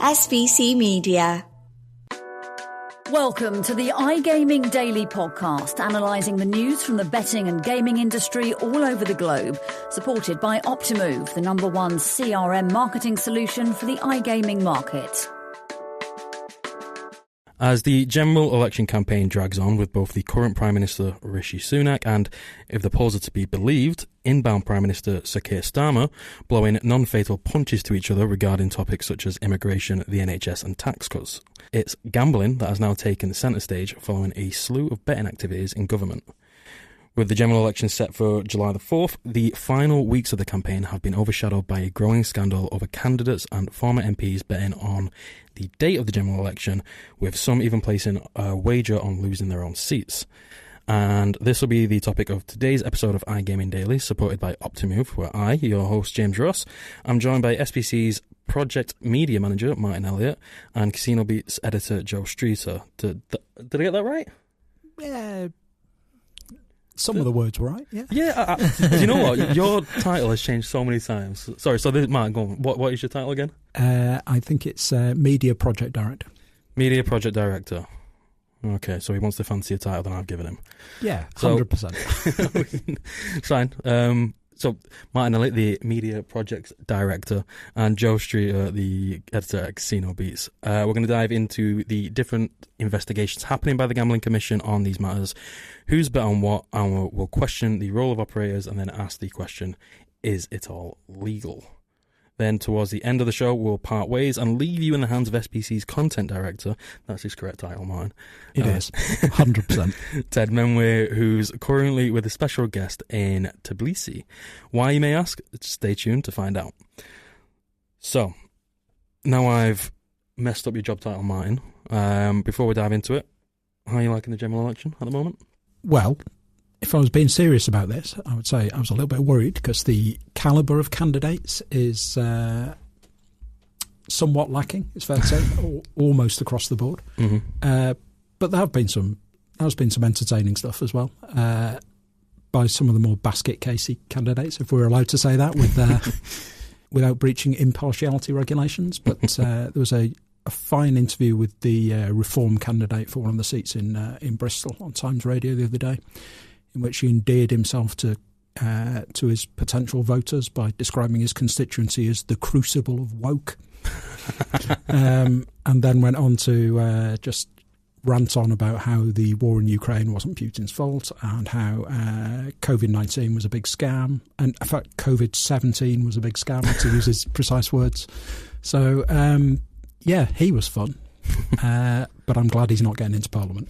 SVC Media. Welcome to the iGaming Daily Podcast, analysing the news from the betting and gaming industry all over the globe, supported by Optimove, the #1 CRM marketing solution for the iGaming market. As the general election campaign drags on with both the current Prime Minister Rishi Sunak and, if the polls are to be believed, inbound Prime Minister Sir Keir Starmer blowing non-fatal punches to each other regarding topics such as immigration, the NHS and tax cuts, it's gambling that has now taken the centre stage following a slew of betting activities in government. With the general election set for July the 4th, the final weeks of the campaign have been overshadowed by a growing scandal over candidates and former MPs betting on the date of the general election, with some even placing a wager on losing their own seats. And this will be the topic of today's episode of iGaming Daily, supported by Optimove, where I, your host James Ross, am joined by SBC's Project Media Manager Martyn Elliott and CasinoBeats editor Joe Streeter. Did I get that right? Yeah. Some of the words were right, yeah. Yeah, you know what? Your title has changed so many times. Sorry, so Martin, go on. What is your title again? I think it's Media Project Director. Media Project Director. Okay, so he wants the fancier title than I've given him. Yeah, 100%. Fine. So Martyn Elliott, the Media Project Director, and Joe Streeter, the editor at CasinoBeats. We're going to dive into the different investigations happening by the Gambling Commission on these matters, who's bet on what, and we'll question the role of operators and then ask the question, is it all legal? Then towards the end of the show, we'll part ways and leave you in the hands of SPC's content director. That's his correct title, Martin. It is, 100%. Ted Menwe, who's currently with a special guest in Tbilisi. Why, you may ask? Stay tuned to find out. So, now I've messed up your job title, Martin. Before we dive into it, how are you liking the general election at the moment? Well, if I was being serious about this, I would say I was a little bit worried because the calibre of candidates is somewhat lacking, it's fair to say, almost across the board. Mm-hmm. But there has been some entertaining stuff as well by some of the more basket casey candidates, if we're allowed to say that, without breaching impartiality regulations. But there was a fine interview with the Reform candidate for one of the seats in Bristol on Times Radio the other day, in which he endeared himself to his potential voters by describing his constituency as the crucible of woke, and then went on to just rant on about how the war in Ukraine wasn't Putin's fault and how COVID-19 was a big scam, and in fact COVID-17 was a big scam, to use his precise words. So yeah, he was fun. But I'm glad he's not getting into Parliament.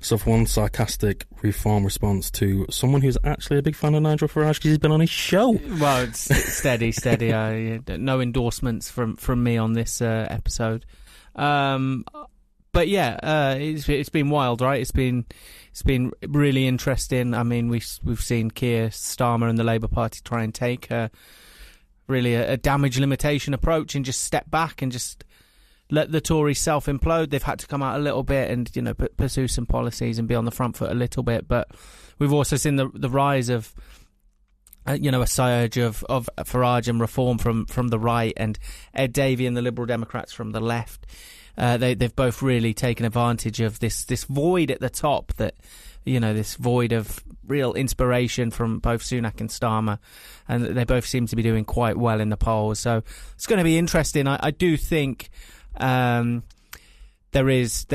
So for one sarcastic Reform response to someone who's actually a big fan of Nigel Farage because he's been on his show. Well, it's steady. No endorsements from me on this episode. But yeah, it's been wild, right? It's been really interesting. I mean, we've seen Keir Starmer and the Labour Party try and take a damage limitation approach and just step back and just let the Tories self-implode. They've had to come out a little bit and, pursue some policies and be on the front foot a little bit. But we've also seen the rise of, a surge of Farage and Reform from the right, and Ed Davey and the Liberal Democrats from the left. They've both really taken advantage of this void at the top, that, this void of real inspiration from both Sunak and Starmer, and they both seem to be doing quite well in the polls. So it's going to be interesting. I do think there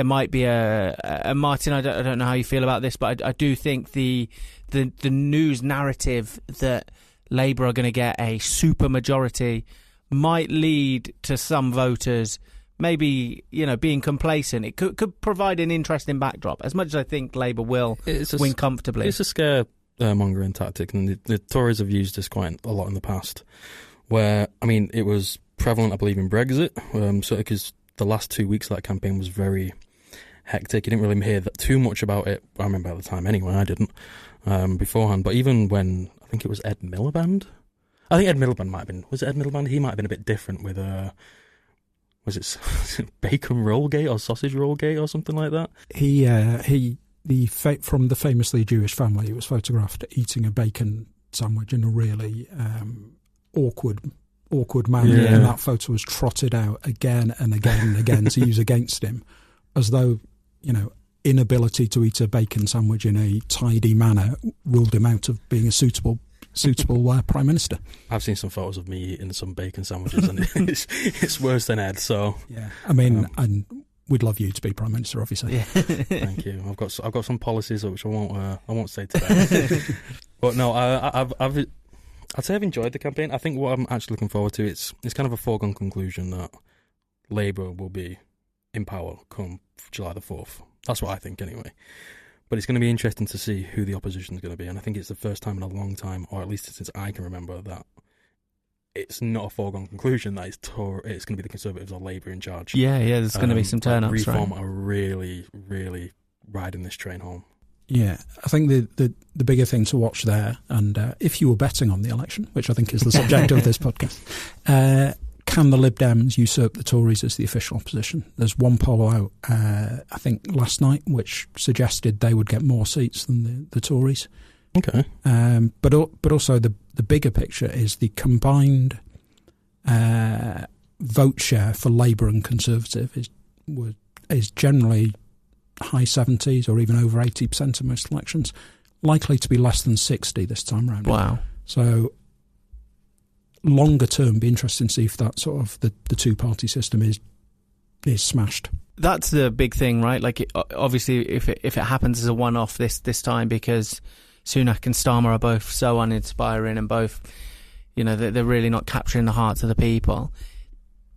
might be a Martin. I don't know how you feel about this, but I do think the news narrative that Labour are going to get a super majority might lead to some voters maybe being complacent. It could provide an interesting backdrop. As much as I think Labour will win comfortably, it's a scare mongering tactic, and the Tories have used this quite a lot in the past. Where it was prevalent, I believe, in Brexit. So because the last 2 weeks of that campaign was very hectic, you didn't really hear too much about it. I remember at the time anyway. I didn't beforehand. But even when I think it was Ed Miliband, I think Ed Miliband might have been. Was it Ed Miliband? He might have been a bit different with was it bacon rollgate or sausage rollgate or something like that? From the famously Jewish family, he was photographed eating a bacon sandwich in a really awkward awkward manner, and that photo was trotted out again and again and again to use against him, as though, inability to eat a bacon sandwich in a tidy manner ruled him out of being a suitable Prime Minister. I've seen some photos of me eating some bacon sandwiches, and it's worse than Ed. So yeah, I mean, and we'd love you to be Prime Minister, obviously. Yeah. Thank you. I've got some policies which I won't say today. But no, I'd say I've enjoyed the campaign. I think what I'm actually looking forward to, it's kind of a foregone conclusion that Labour will be in power come July the 4th. That's what I think anyway. But it's going to be interesting to see who the opposition is going to be. And I think it's the first time in a long time, or at least since I can remember, that it's not a foregone conclusion that it's going to be the Conservatives or Labour in charge. Yeah, there's going to be some turn-ups, Reform right? are really, really riding this train home. Yeah, I think the bigger thing to watch there, and if you were betting on the election, which I think is the subject of this podcast, can the Lib Dems usurp the Tories as the official opposition? There's one poll out, I think, last night, which suggested they would get more seats than the Tories. Okay. But also the bigger picture is the combined vote share for Labour and Conservative is generally high 70s or even over 80% in most elections, likely to be less than 60 this time round. Wow. So longer term, be interesting to see if that sort of the two-party system is smashed. That's the big thing, right? Like, obviously, if it happens as a one-off this time, because Sunak and Starmer are both so uninspiring and both, they're really not capturing the hearts of the people.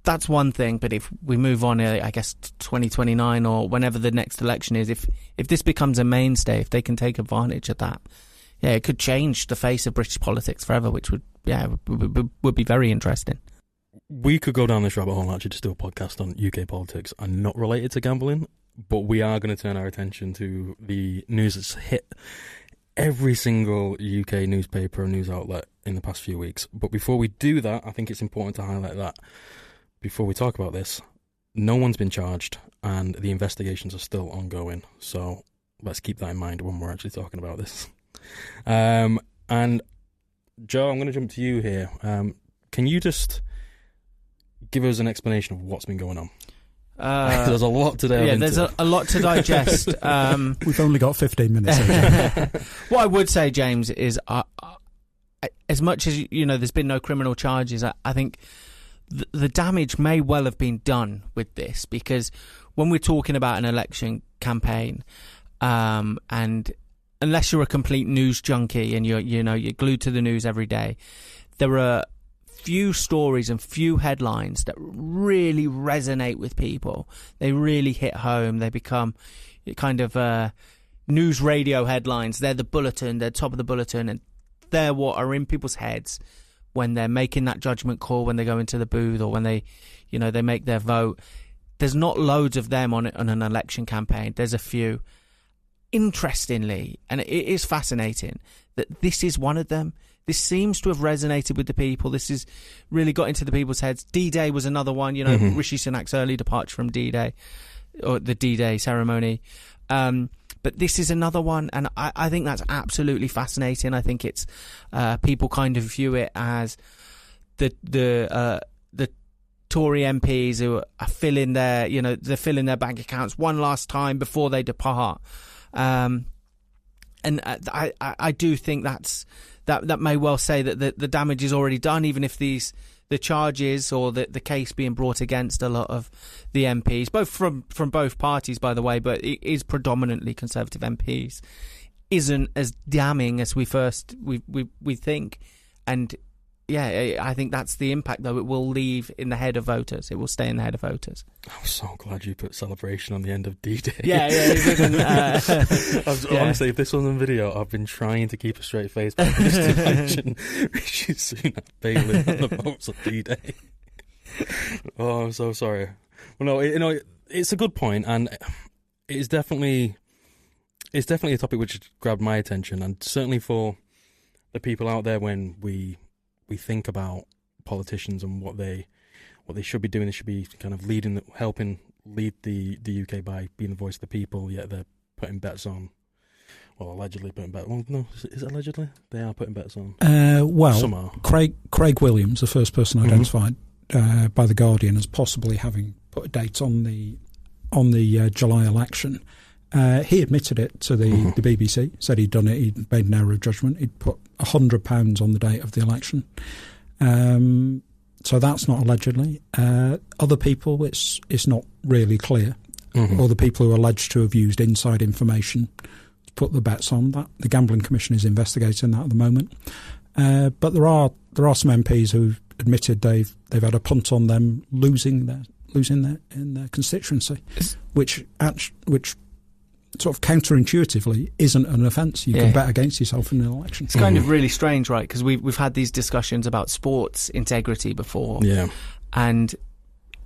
That's one thing. But if we move on, I guess 2029 or whenever the next election is, if this becomes a mainstay, if they can take advantage of that, it could change the face of British politics forever, which would be very interesting. We could go down this rabbit hole and actually just do a podcast on UK politics and not related to gambling, but we are going to turn our attention to the news that's hit every single UK newspaper and news outlet in the past few weeks. But before we do that, I think it's important to highlight that before we talk about this, no one's been charged and the investigations are still ongoing. So let's keep that in mind when we're actually talking about this. And Joe, I'm going to jump to you here. Can you just give us an explanation of what's been going on? There's a lot to delve into. There's a lot to digest. We've only got 15 minutes. What I would say, James, is as much as there's been no criminal charges, I think the damage may well have been done with this, because when we're talking about an election campaign, and unless you're a complete news junkie and you're glued to the news every day, there are few stories and few headlines that really resonate with people. They really hit home. They become kind of news radio headlines. They're the bulletin. They're top of the bulletin, and they're what are in people's heads when they're making that judgment call, when they go into the booth, or when they make their vote. There's not loads of them on an election campaign. There's a few. Interestingly, and it is fascinating, that this is one of them. This seems to have resonated with the people. This has really got into the people's heads. D-Day was another one, Rishi Sunak's early departure from D-Day, or the D-Day ceremony. But this is another one, and I think that's absolutely fascinating. I think it's people kind of view it as the Tory MPs who are filling they're filling their bank accounts one last time before they depart. And I do think that may well say that the damage is already done, even if the charges or the case being brought against a lot of the MPs, both from both parties, by the way, but it is predominantly Conservative MPs, isn't as damning as we think. And I think that's the impact, though. It will leave in the head of voters. It will stay in the head of voters. I'm so glad you put celebration on the end of D-Day. Honestly, if this was on video, I've been trying to keep a straight face, but just to mention Rishi Sunak bailing on the votes of D-Day. Oh, I'm so sorry. Well, no, it's a good point, and it's definitely a topic which grabbed my attention, and certainly for the people out there when we think about politicians and what they should be doing. They should be kind of helping lead the UK by being the voice of the people, yet they're putting bets on allegedly putting bets. Well, no, is it allegedly? They are putting bets on. Some are. Craig Williams, the first person identified by the Guardian as possibly having put a date on the July election. He admitted it to the BBC, said he'd done it, he'd made an error of judgment, he'd put £100 on the date of the election. So that's not allegedly. Other people, it's not really clear. Or the people who are alleged to have used inside information to put the bets on. That the Gambling Commission is investigating that at the moment. But there are some MPs who admitted they've had a punt on them losing their constituency, which sort of counterintuitively isn't an offence. You can bet against yourself in an election. It's kind of really strange, right? Because we've had these discussions about sports integrity before. Yeah. And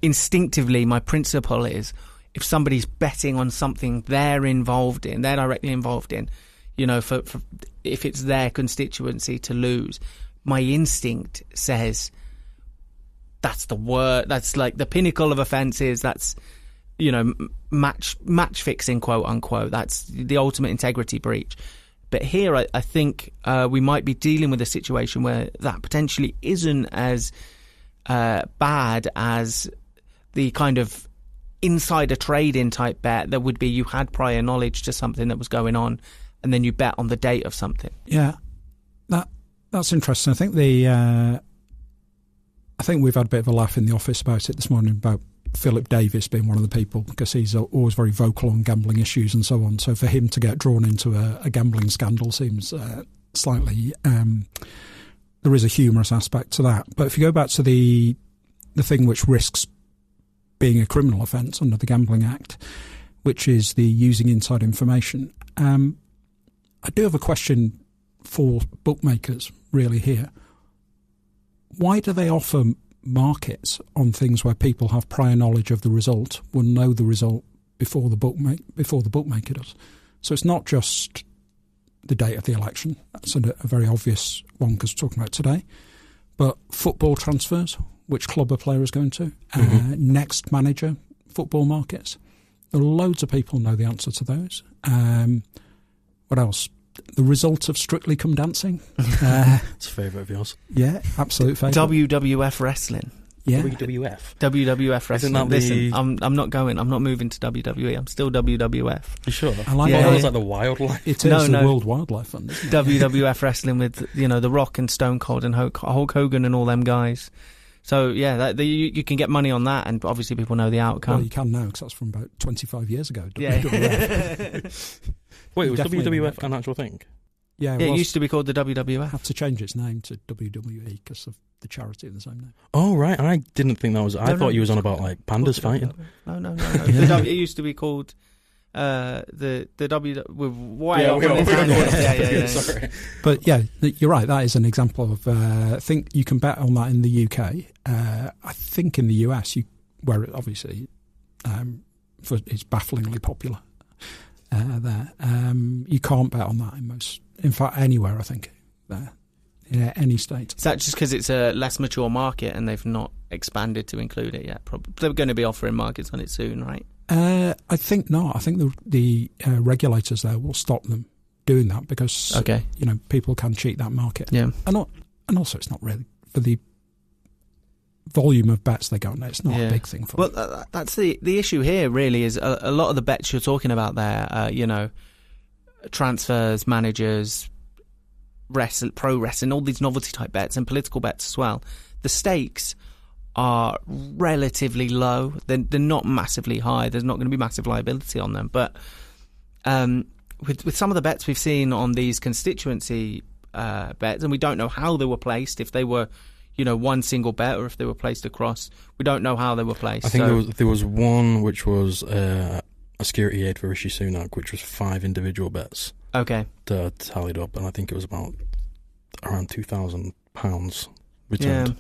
instinctively, my principle is if somebody's betting on something they're directly involved in, you know, for if it's their constituency to lose, my instinct says that's the word. That's like the pinnacle of offences. That's, you know, match fixing, quote unquote. That's the ultimate integrity breach. But here, I think we might be dealing with a situation where that potentially isn't as bad as the kind of insider trading type bet that would be you had prior knowledge to something that was going on, and then you bet on the date of something. Yeah, that's interesting. I think we've had a bit of a laugh in the office about it this morning about Philip Davis being one of the people, because he's always very vocal on gambling issues and so on. So for him to get drawn into a gambling scandal seems slightly... there is a humorous aspect to that. But if you go back to the thing which risks being a criminal offence under the Gambling Act, which is the using inside information, I do have a question for bookmakers really here. Why do they offer markets on things where people have prior knowledge of the result, will know the result before the bookmaker does? So it's not just the date of the election. That's a very obvious one because we're talking about today. But football transfers, which club a player is going to, next manager, football markets. There are loads of people who know the answer to those. What else? The result of Strictly Come Dancing. It's a favourite of yours. Yeah, absolute favourite. WWF wrestling. Yeah. WWF wrestling. Listen, I'm not going. I'm not moving to WWE. I'm still WWF. You sure? I like that. It's like the wildlife. It is the World Wildlife Fund, isn't it? WWF wrestling with, you know, The Rock and Stone Cold and Hulk Hogan and all them guys. So yeah, you can get money on that, and obviously people know the outcome. Well, you can now because that's from about 25 years ago. WWF. Wait, was WWF an actual thing? Yeah, it used to be called the WWF. Had to change its name to WWE because of the charity of the same name. Oh right, I didn't think that was. I thought you was on about like pandas fighting. No. It used to be called the W. Yeah. Sorry, but yeah, you're right. That is an example of. I think you can bet on that in the UK. I think in the US, where it obviously it's bafflingly popular. There, you can't bet on that in fact, anywhere. I think there, any state. Is that just because it's a less mature market and they've not expanded to include it yet? Probably they're going to be offering markets on it soon, right? I think not. I think the regulators there will stop them doing that because you know, people can cheat that market. Yeah, and also it's not really for the volume of bets they go on. It's not a big thing for them. Well, that's the issue here. Really, is a lot of the bets you're talking about there. You know, transfers, managers, pro wrestling, all these novelty type bets and political bets as well. The stakes are relatively low. They're not massively high. There's not going to be massive liability on them. But with some of the bets we've seen on these constituency bets, and we don't know how they were placed, if they were, you know, one single bet or if they were placed across. We don't know how they were placed. I think there was one which was a security aid for Rishi Sunak, which was 5 individual bets. Okay. Tallied up, and I think it was about around £2,000 returned. Yeah.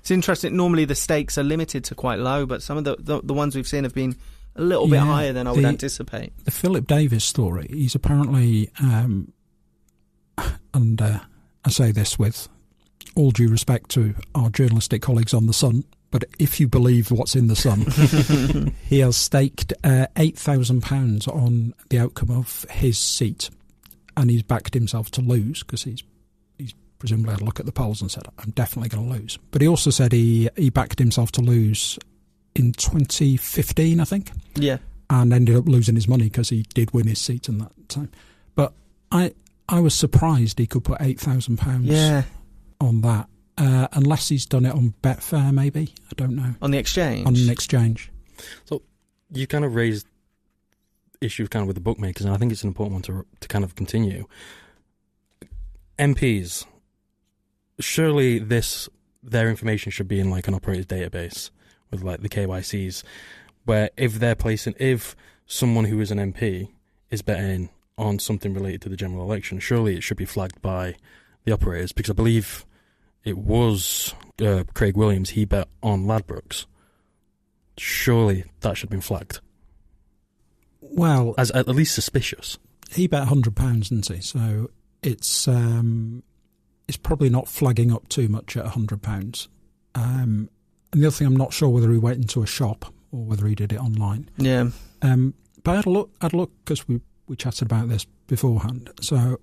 It's interesting. Normally the stakes are limited to quite low, but some of the ones we've seen have been a little bit higher than I would anticipate. The Philip Davis story, he's apparently, and I say this with all due respect to our journalistic colleagues on The Sun, but if you believe what's in The Sun, he has staked £8,000 on the outcome of his seat and he's backed himself to lose because he's presumably had a look at the polls and said, I'm definitely going to lose. But he also said he backed himself to lose in 2015, I think. Yeah. And ended up losing his money because he did win his seat in that time. But I was surprised he could put £8,000 on that, unless he's done it on Betfair, maybe. I don't know. On the exchange? On an exchange. So you kind of raised issues kind of with the bookmakers, and I think it's an important one to kind of continue. MPs, surely their information should be in like an operator's database with like the KYCs, where if someone who is an MP is betting on something related to the general election, surely it should be flagged by the operators, because I believe it was Craig Williams, he bet on Ladbrokes. Surely that should have been flagged. Well, as at least suspicious. He bet £100, didn't he? So it's probably not flagging up too much at £100. And the other thing, I'm not sure whether he went into a shop or whether he did it online. Yeah. But I had a look because we chatted about this beforehand. So I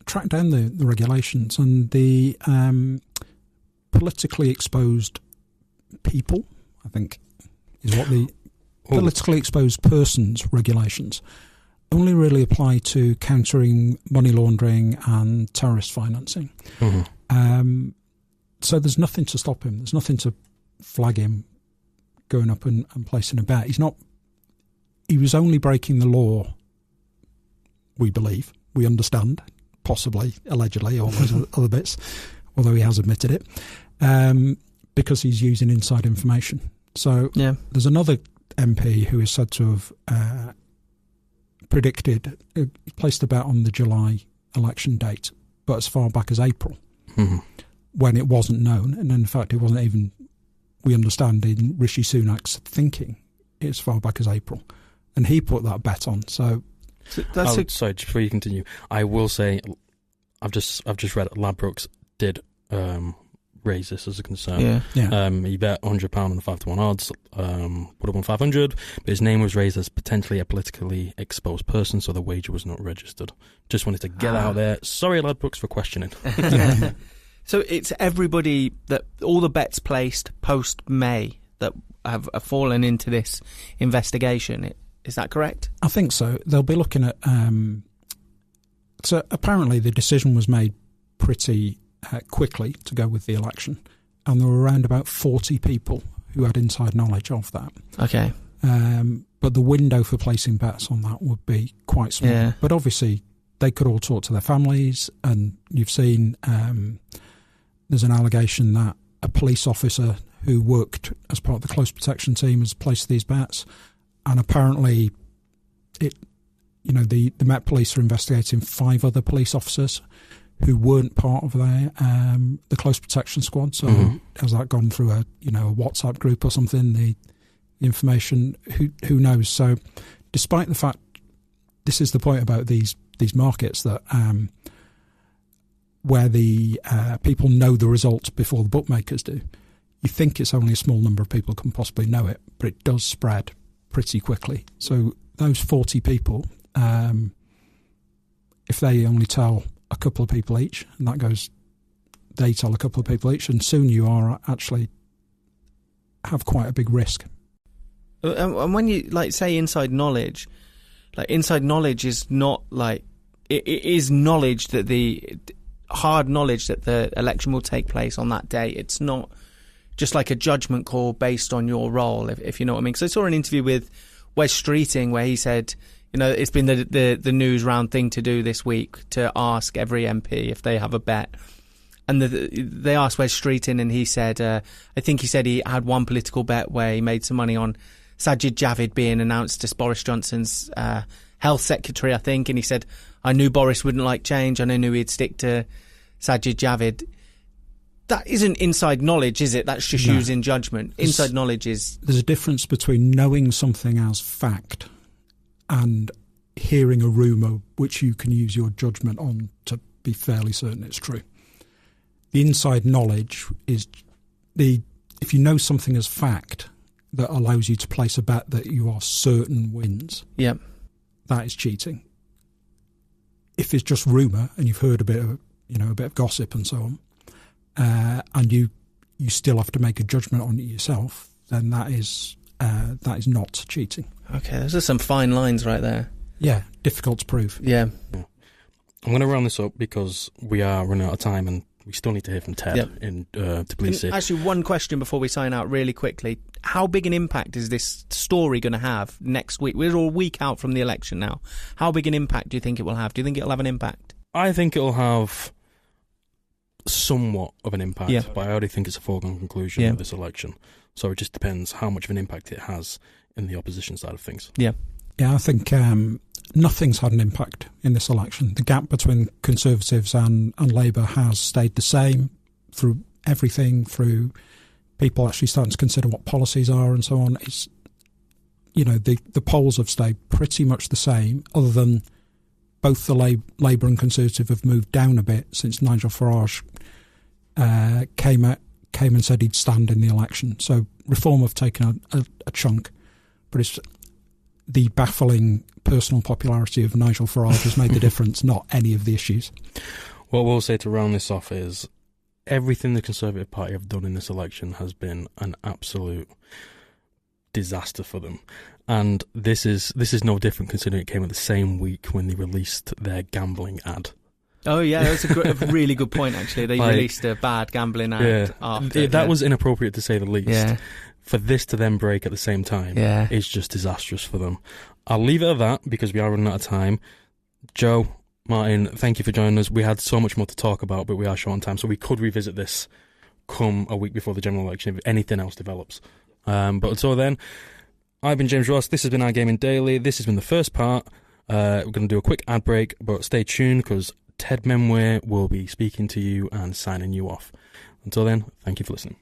tracked down the regulations, and the politically exposed people, I think, is what the politically exposed persons regulations only really apply to countering money laundering and terrorist financing. Mm-hmm. So there's nothing to stop him. There's nothing to flag him going up and placing a bet. He was only breaking the law, we believe, we understand, possibly, allegedly, all those other bits, although he has admitted it, because he's using inside information. So there's another MP who is said to have predicted, placed a bet on the July election date, but as far back as April, when it wasn't known, and in fact it wasn't even, we understand, in Rishi Sunak's thinking, as far back as April, and he put that bet on. So sorry, just before you continue, I will say, I've just read Ladbrokes did raise this as a concern. He bet £100 on the 5-1 odds, would have won 500, but his name was raised as potentially a politically exposed person, so the wager was not registered. Just wanted to get out there. Sorry, Ladbrokes, for questioning. So it's everybody, that all the bets placed post-May that have fallen into this investigation. Is that correct? I think so. They'll be looking at... so apparently the decision was made pretty quickly to go with the election, and there were around about 40 people who had inside knowledge of that. Okay. But the window for placing bets on that would be quite small. Yeah. But obviously they could all talk to their families, and you've seen there's an allegation that a police officer who worked as part of the close protection team has placed these bets, and apparently the Met Police are investigating 5 other police officers who weren't part of the close protection squad. So has that gone through a WhatsApp group or something? The information, who knows? So despite the fact, this is the point about these markets, that where the people know the results before the bookmakers do. You think it's only a small number of people can possibly know it, but it does spread pretty quickly. So those 40 people, if they only tell a couple of people each, and they tell a couple of people each, and soon you are actually have quite a big risk. And when you say inside knowledge is not it is knowledge that the hard knowledge that the election will take place on that day. It's not just like a judgment call based on your role, if you know what I mean. Because I saw an interview with Wes Streeting where he said, it's been the news round thing to do this week to ask every MP if they have a bet. And they asked Wes Streeting, and he said, I think he said he had one political bet where he made some money on Sajid Javid being announced as Boris Johnson's health secretary, I think. And he said, I knew Boris wouldn't like change, and I knew he'd stick to Sajid Javid. That isn't inside knowledge, is it? That's just using judgment. Inside knowledge is... There's a difference between knowing something as fact and hearing a rumour which you can use your judgment on to be fairly certain it's true. The inside knowledge is if you know something as fact that allows you to place a bet that you are certain wins, that is cheating. if it's just rumour and you've heard a bit of gossip and so on, and you still have to make a judgment on it yourself, then that is not cheating. Okay, those are some fine lines right there. Yeah, difficult to prove. Yeah. I'm going to round this up because we are running out of time and we still need to hear from Ted in Tbilisi. Actually, one question before we sign out really quickly. How big an impact is this story going to have next week? We're a week out from the election now. How big an impact do you think it will have? Do you think it'll have an impact? I think it'll have somewhat of an impact, but I already think it's a foregone conclusion of this election. So it just depends how much of an impact it has in the opposition side of things. Yeah, I think nothing's had an impact in this election. The gap between Conservatives and Labour has stayed the same through everything, through people actually starting to consider what policies are and so on. It's, the polls have stayed pretty much the same, other than both the Labour and Conservative have moved down a bit since Nigel Farage came and said he'd stand in the election. So Reform have taken a chunk, but it's the baffling personal popularity of Nigel Farage has made the difference, not any of the issues. What we'll say to round this off is everything the Conservative Party have done in this election has been an absolute disaster for them. And this is no different, considering it came at the same week when they released their gambling ad. Oh, yeah, that's a really good point, actually. They released a bad gambling ad after. That was inappropriate, to say the least. Yeah. For this to then break at the same time is just disastrous for them. I'll leave it at that because we are running out of time. Joe, Martyn, thank you for joining us. We had so much more to talk about, but we are short on time, so we could revisit this come a week before the general election if anything else develops. But until then, I've been James Ross. This has been iGaming Daily. This has been the first part. We're going to do a quick ad break, but stay tuned because Ted Memway will be speaking to you and signing you off. Until then, thank you for listening.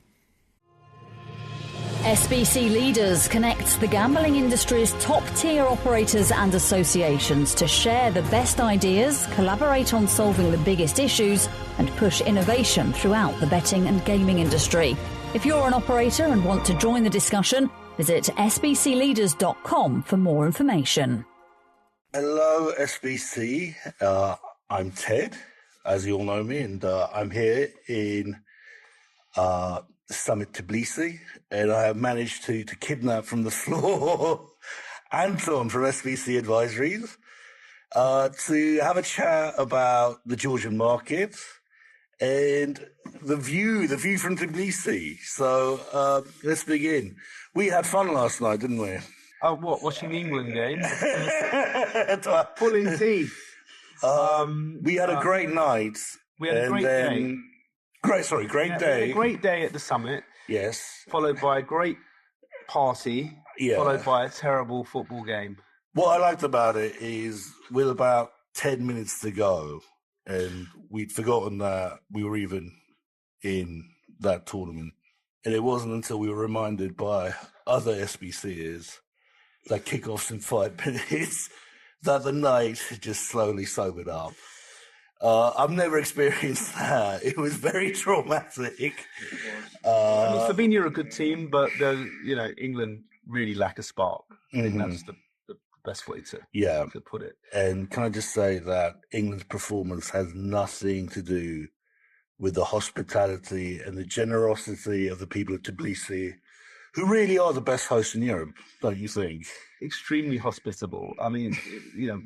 SBC Leaders connects the gambling industry's top-tier operators and associations to share the best ideas, collaborate on solving the biggest issues, and push innovation throughout the betting and gaming industry. If you're an operator and want to join the discussion, visit sbcleaders.com for more information. Hello, SBC. I'm Ted, as you all know me, and I'm here in Summit Tbilisi, and I have managed to kidnap from the floor Anton from SBC Advisories to have a chat about the Georgian market and the view from Tbilisi. So let's begin. We had fun last night, didn't we? Oh, what? Watching the England game? Pulling teeth. We had a great night. We had a great day. Great day. A great day at the summit. Yes. Followed by a great party. Yeah. Followed by a terrible football game. What I liked about it is with about 10 minutes to go, and we'd forgotten that we were even in that tournament. And it wasn't until we were reminded by other SBCers that kickoffs in 5 minutes that the night just slowly sobered up. I've never experienced that. It was very traumatic. Slovenia are a good team, but England really lack a spark. I think that's the best way to put it. And can I just say that England's performance has nothing to do with the hospitality and the generosity of the people of Tbilisi, who really are the best hosts in Europe, don't you think? Extremely hospitable. I mean,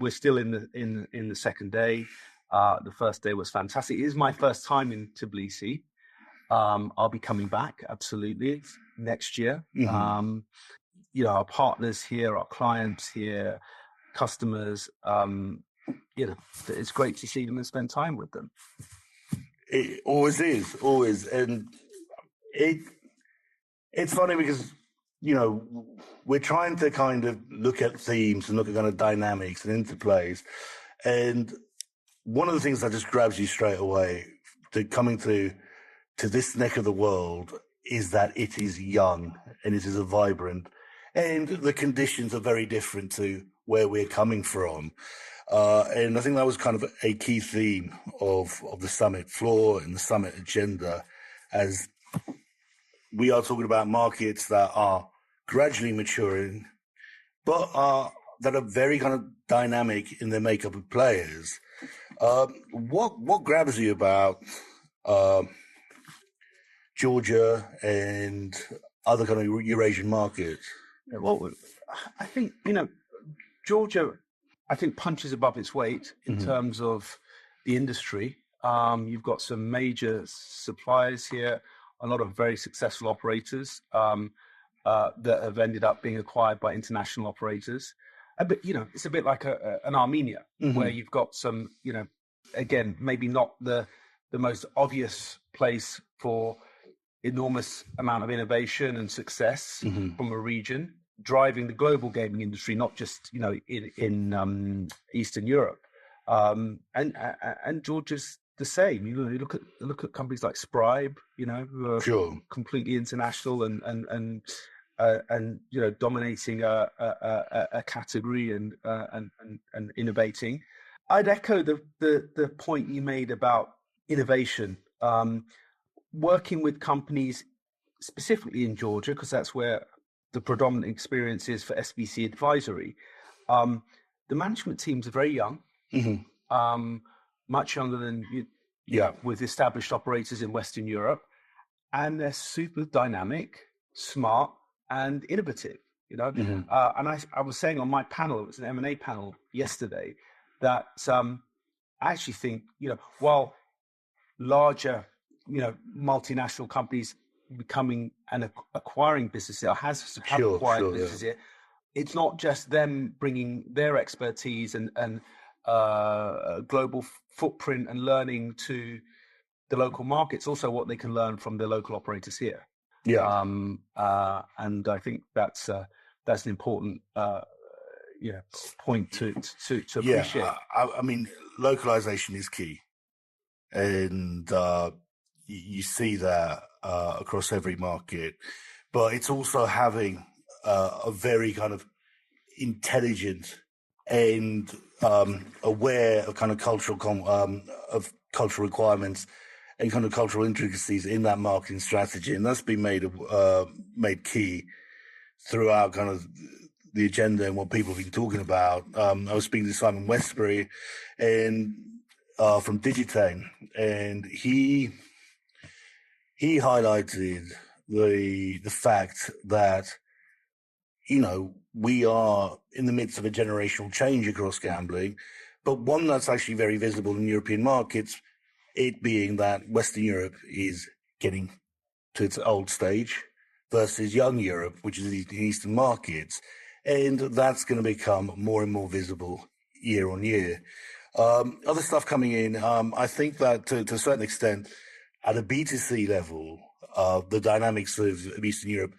we're still in the second day. The first day was fantastic. It is my first time in Tbilisi. I'll be coming back, absolutely, next year. Mm-hmm. Our partners here, our clients here, customers, it's great to see them and spend time with them. It always is, always. And it's funny because, we're trying to kind of look at themes and look at kind of dynamics and interplays. And one of the things that just grabs you straight away to coming to this neck of the world is that it is young and it is a vibrant, and the conditions are very different to where we're coming from. And I think that was kind of a key theme of the summit floor and the summit agenda, as we are talking about markets that are gradually maturing, but that are very kind of dynamic in their makeup of players. What grabs you about Georgia and other kind of Eurasian markets? Well, I think, Georgia, I think punches above its weight in terms of the industry. You've got some major suppliers here, a lot of very successful operators that have ended up being acquired by international operators. But, it's a bit like an Armenia, where you've got some, again, maybe not the most obvious place for enormous amount of innovation and success from a region, driving the global gaming industry, not just, in Eastern Europe. And Georgia's the same. You look at companies like Scribe, who are completely international and dominating a category and innovating. I'd echo the point you made about innovation. Working with companies specifically in Georgia, because that's where the predominant experience is for SBC advisory. The management teams are very young, much younger than with established operators in Western Europe, and they're super dynamic, smart, and innovative. And I was saying on my panel, it was an M&A panel yesterday, that I actually think while larger multinational companies becoming and acquiring businesses or have acquired businesses here, it's not just them bringing their expertise and global footprint and learning to the local markets, also what they can learn from the local operators here. And I think that's an important point to appreciate. I mean, localization is key, and you see that across every market, but it's also having a very kind of intelligent and aware of kind of cultural requirements and kind of cultural intricacies in that marketing strategy, and that's been made key throughout kind of the agenda and what people have been talking about. I was speaking to Simon Westbury and from Digitane, and he highlighted the fact that we are in the midst of a generational change across gambling, but one that's actually very visible in European markets, it being that Western Europe is getting to its old stage versus young Europe, which is the Eastern markets. And that's going to become more and more visible year on year. Other stuff coming in, I think that to a certain extent, at a B2C level, the dynamics of Eastern Europe,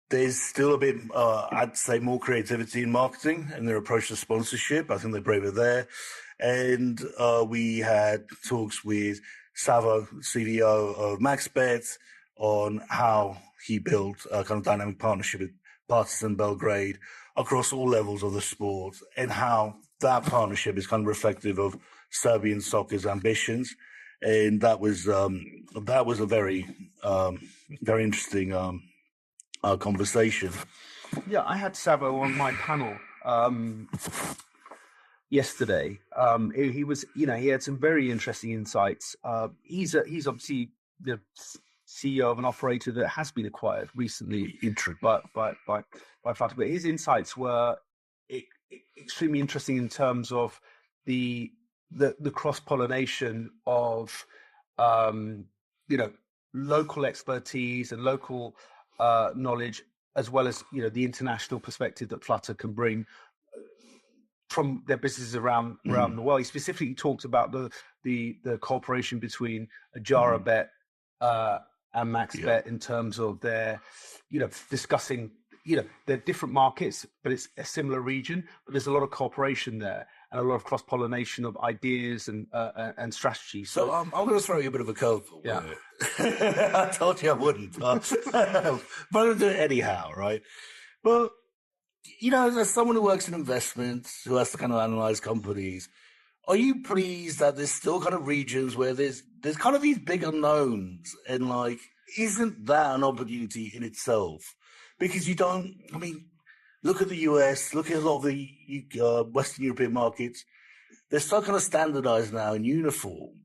there's still a bit, I'd say, more creativity in marketing and their approach to sponsorship. I think they're braver there. And we had talks with Savo, CVO of MaxBet, on how he built a kind of dynamic partnership with Partizan Belgrade across all levels of the sport, and how that partnership is kind of reflective of Serbian soccer's ambitions. And that was a very, very interesting conversation. Yeah, I had Savo on my panel yesterday. He had some very interesting insights. He's obviously the CEO of an operator that has been acquired recently by Flutter. But his insights were extremely interesting in terms of the cross-pollination of local expertise and local knowledge, as well as the international perspective that Flutter can bring from their businesses around the world. He specifically talked about the cooperation between Adjarabet and MaxBet in terms of their discussing they're different markets, but it's a similar region. But there's a lot of cooperation there and a lot of cross-pollination of ideas and strategies. So I'm going to throw you a bit of a curveball. Yeah. I told you I wouldn't. But I'm going to do it anyhow, right? But, as someone who works in investments, who has to kind of analyze companies, are you pleased that there's still kind of regions where there's kind of these big unknowns, and isn't that an opportunity in itself? Because look at the US, look at a lot of the Western European markets. they're so kind of standardized now and uniformed.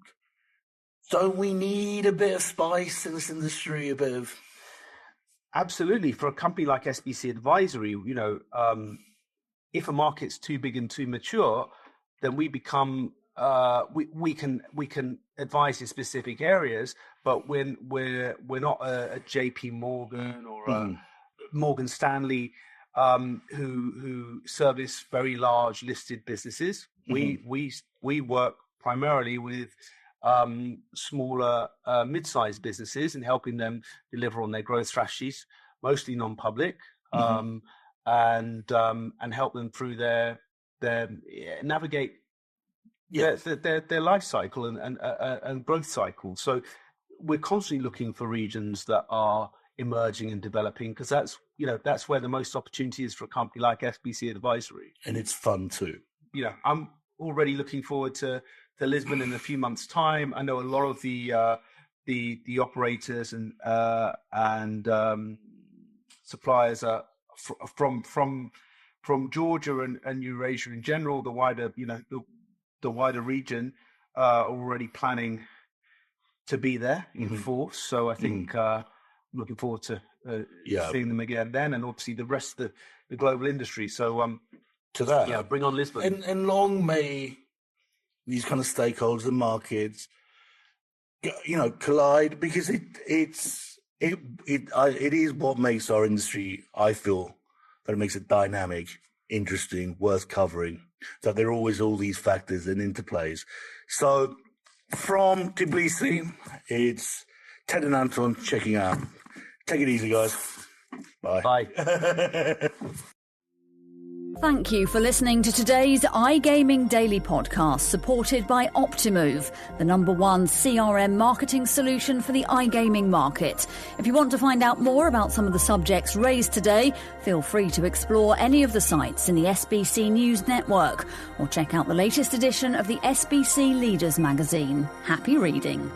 Don't we need a bit of spice in this industry, a bit of... Absolutely. For a company like SBC Advisory, if a market's too big and too mature, then we become we can advise in specific areas, but we're not a JP Morgan or a Morgan Stanley who service very large listed businesses. We work primarily with smaller mid-sized businesses and helping them deliver on their growth strategies, mostly non-public, and help them through their navigate their life cycle and growth cycle. So we're constantly looking for regions that are emerging and developing, because that's where the most opportunity is for a company like SBC Advisory. And it's fun too. I'm already looking forward to Lisbon in a few months' time. I know a lot of the operators and suppliers are from Georgia and Eurasia in general, the wider the wider region, already planning to be there in force. So I think I'm looking forward to seeing them again then, and obviously the rest of the global industry. So to that, bring on Lisbon, and long may these kind of stakeholders and markets, collide, because it is what makes our industry, I feel, that it makes it dynamic, interesting, worth covering. That there are always all these factors and interplays. So from Tbilisi, it's Ted and Anton checking out. Take it easy, guys. Bye. Bye. Thank you for listening to today's iGaming Daily podcast, supported by Optimove, the #1 CRM marketing solution for the iGaming market. If you want to find out more about some of the subjects raised today, feel free to explore any of the sites in the SBC News network, or check out the latest edition of the SBC Leaders magazine. Happy reading.